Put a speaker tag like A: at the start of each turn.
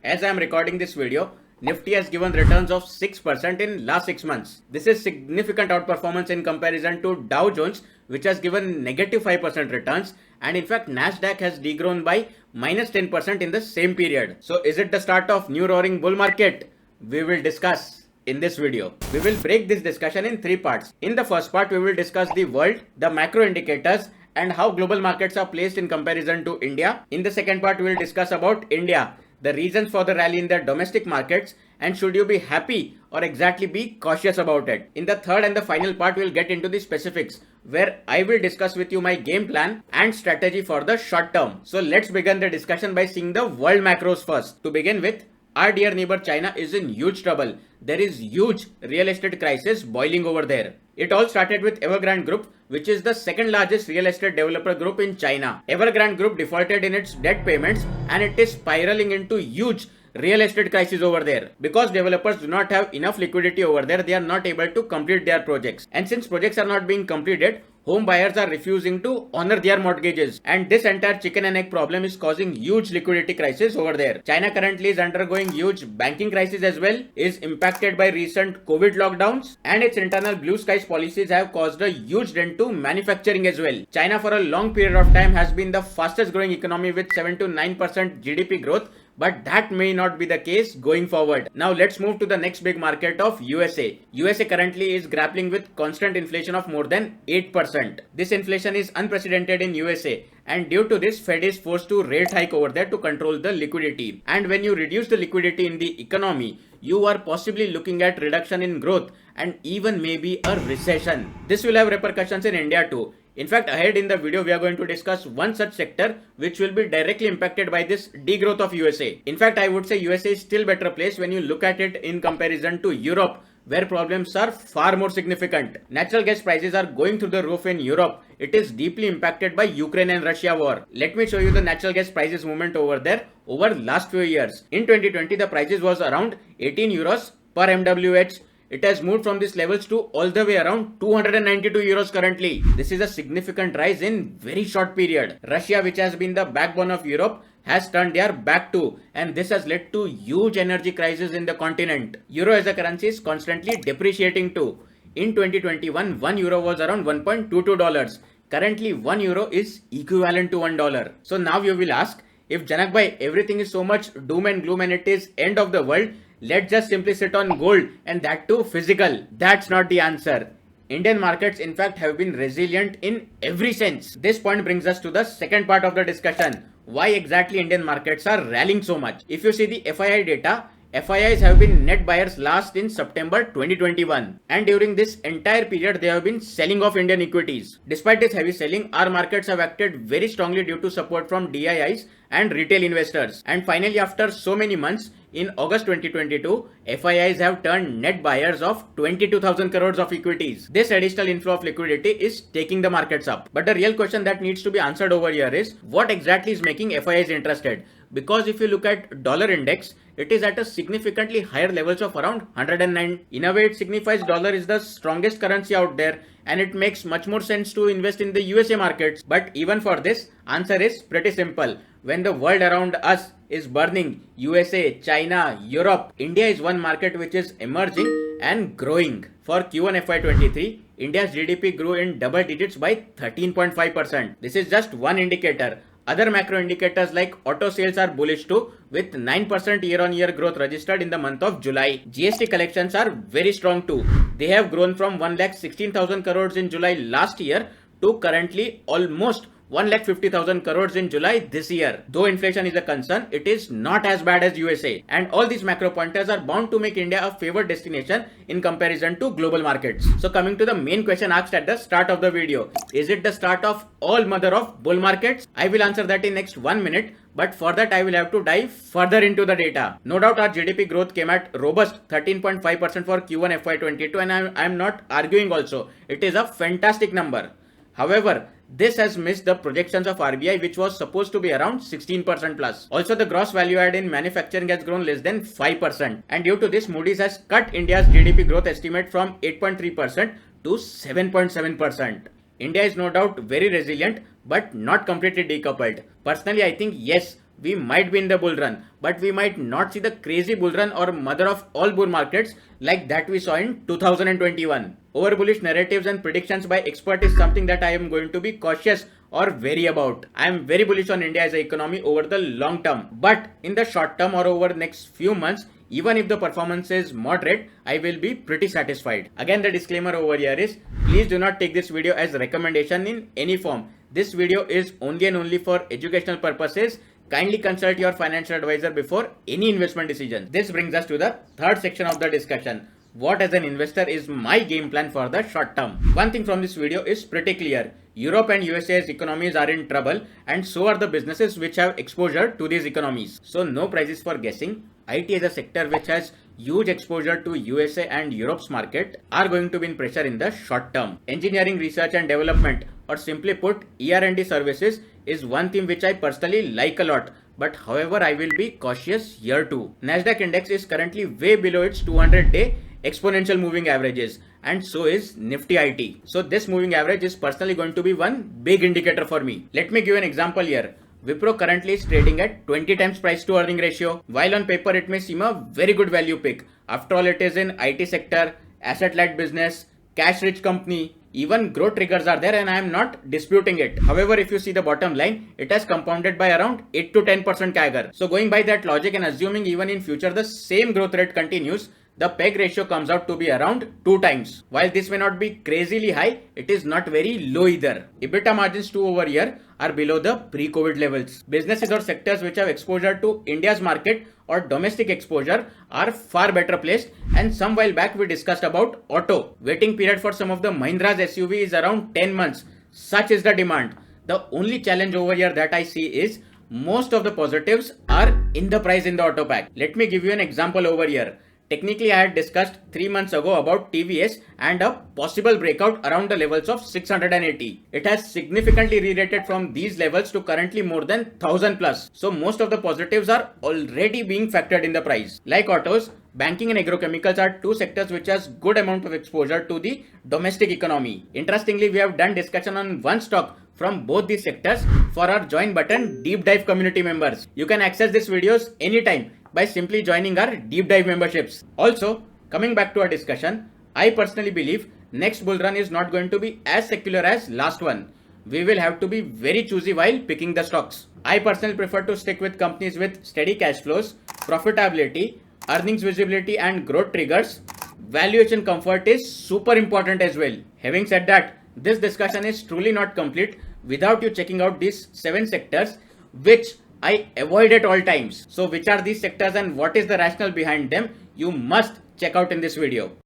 A: As I am recording this video, Nifty has given returns of 6% in last 6 months. This is significant outperformance in comparison to Dow Jones, which has given negative 5% returns, and in fact Nasdaq has degrown by minus 10% in the same period. So is it the start of new roaring bull market? We will discuss in this video. We will break this discussion in 3 parts. In the first part, we will discuss the world, the macro indicators, and how global markets are placed in comparison to India. In the second part, we will discuss about India, the reasons for the rally in the domestic markets, and should you be happy or exactly be cautious about it. In the third and the final part, we will get into the specifics, where I will discuss with you my game plan and strategy for the short term. So let's begin the discussion by seeing the world macros first. To begin with, our dear neighbor China is in huge trouble. There is huge real estate crisis boiling over there. It all started with Evergrande Group, which is the second largest real estate developer group in China. Evergrande Group defaulted in its debt payments and it is spiraling into huge real estate crisis over there. Because developers do not have enough liquidity over there, they are not able to complete their projects. And since projects are not being completed, home buyers are refusing to honor their mortgages, and this entire chicken and egg problem is causing huge liquidity crisis over there. China currently is undergoing huge banking crisis as well, is impacted by recent COVID lockdowns, and its internal blue skies policies have caused a huge dent to manufacturing as well. China for a long period of time has been the fastest growing economy with 7 to 9% GDP growth, but that may not be the case going forward. Now let's move to the next big market of USA. USA currently is grappling with constant inflation of more than 8%. This inflation is unprecedented in USA, and due to this, Fed is forced to rate hike over there to control the liquidity. And when you reduce the liquidity in the economy, you are possibly looking at reduction in growth and even maybe a recession. This will have repercussions in India too. In fact, ahead in the video, we are going to discuss one such sector which will be directly impacted by this degrowth of USA. In fact, I would say USA is still better placed when you look at it in comparison to Europe, where problems are far more significant. Natural gas prices are going through the roof in Europe. It is deeply impacted by Ukraine and Russia war. Let me show you the natural gas prices movement over there over last few years. In 2020, the prices was around 18 euros per MWH. It has moved from these levels to all the way around 292 euros currently. This is a significant rise in very short period. Russia, which has been the backbone of Europe, has turned their back too, and this has led to huge energy crisis in the continent. Euro as a currency is constantly depreciating too. In 2021, 1 euro was around $1.22. Currently, 1 euro is equivalent to $1. So now you will ask, if Janak bhai, everything is so much doom and gloom and it is end of the world, let's just simply sit on gold, and that too physical. That's not the answer. Indian markets in fact have been resilient in every sense. This point brings us to the second part of the discussion. Why exactly Indian markets are rallying so much? If you see the FII data, FIIs have been net buyers last in September 2021, and during this entire period they have been selling off Indian equities. Despite this heavy selling, our markets have acted very strongly due to support from DIIs and retail investors. And finally, after so many months, in August 2022, FIIs have turned net buyers of 22,000 crores of equities. This additional inflow of liquidity is taking the markets up. But the real question that needs to be answered over here is, what exactly is making FIIs interested? Because if you look at dollar index, it is at a significantly higher levels of around 109. In a way, it signifies dollar is the strongest currency out there, and it makes much more sense to invest in the USA markets. But even for this, answer is pretty simple. When the world around us is burning, USA, China, Europe, India is one market which is emerging and growing. For Q1 FY23, India's GDP grew in double digits by 13.5%. This is just one indicator. Other macro indicators like auto sales are bullish too, with 9% year-on-year growth registered in the month of July. GST collections are very strong too. They have grown from 1,16,000 crores in July last year to currently almost 1,50,000 crores in July this year. Though inflation is a concern, it is not as bad as USA. And all these macro pointers are bound to make India a favored destination in comparison to global markets. So coming to the main question asked at the start of the video, is it the start of all mother of bull markets? I will answer that in next 1 minute. But for that, I will have to dive further into the data. No doubt our GDP growth came at robust 13.5% for Q1 FY22, and I am not arguing also. It is a fantastic number. However, this has missed the projections of RBI, which was supposed to be around 16% plus. Also, the gross value add in manufacturing has grown less than 5%. And due to this, Moody's has cut India's GDP growth estimate from 8.3% to 7.7%. India is no doubt very resilient, but not completely decoupled. Personally, I think yes, we might be in the bull run, but we might not see the crazy bull run or mother of all bull markets like that we saw in 2021. Over bullish narratives and predictions by experts is something that I am going to be cautious or wary about. I am very bullish on India as an economy over the long term, but in the short term or over the next few months, even if the performance is moderate, I will be pretty satisfied. Again, the disclaimer over here is, please do not take this video as recommendation in any form. This video is only and only for educational purposes. Kindly consult your financial advisor before any investment decision. This brings us to the third section of the discussion. What as an investor is my game plan for the short term? One thing from this video is pretty clear. Europe and USA's economies are in trouble, and so are the businesses which have exposure to these economies. So no prizes for guessing. IT as a sector which has huge exposure to USA and Europe's market are going to be in pressure in the short term. Engineering, research and development, or simply put ER&D services, is one theme which I personally like a lot. But however, I will be cautious here too. Nasdaq index is currently way below its 200-day exponential moving averages, and so is Nifty IT. So this moving average is personally going to be one big indicator for me. Let me give an example here. Wipro currently is trading at 20 times price to earning ratio. While on paper it may seem a very good value pick. After all, it is in IT sector, asset light business, cash rich company. Even growth triggers are there, and I am not disputing it. However, if you see the bottom line, it has compounded by around 8 to 10% CAGR. So going by that logic and assuming even in future the same growth rate continues, the PEG ratio comes out to be around 2 times. While this may not be crazily high, it is not very low either. EBITDA margins too over here are below the pre-COVID levels. Businesses or sectors which have exposure to India's market or domestic exposure are far better placed, and some while back we discussed about auto. Waiting period for some of the Mahindra's SUV is around 10 months. Such is the demand. The only challenge over here that I see is most of the positives are in the price in the auto pack. Let me give you an example over here. Technically, I had discussed 3 months ago about TVS and a possible breakout around the levels of 680. It has significantly re-rated from these levels to currently more than 1000 plus. So most of the positives are already being factored in the price. Like autos, banking and agrochemicals are two sectors which has good amount of exposure to the domestic economy. Interestingly, we have done discussion on one stock from both these sectors for our join button deep dive community members. You can access these videos anytime by simply joining our deep dive memberships. Also, coming back to our discussion, I personally believe next bull run is not going to be as secular as last one. We will have to be very choosy while picking the stocks. I personally prefer to stick with companies with steady cash flows, profitability, earnings visibility and growth triggers. Valuation comfort is super important as well. Having said that, this discussion is truly not complete without you checking out these 7 sectors which I avoid at all times. So which are these sectors and what is the rationale behind them? You must check out in this video.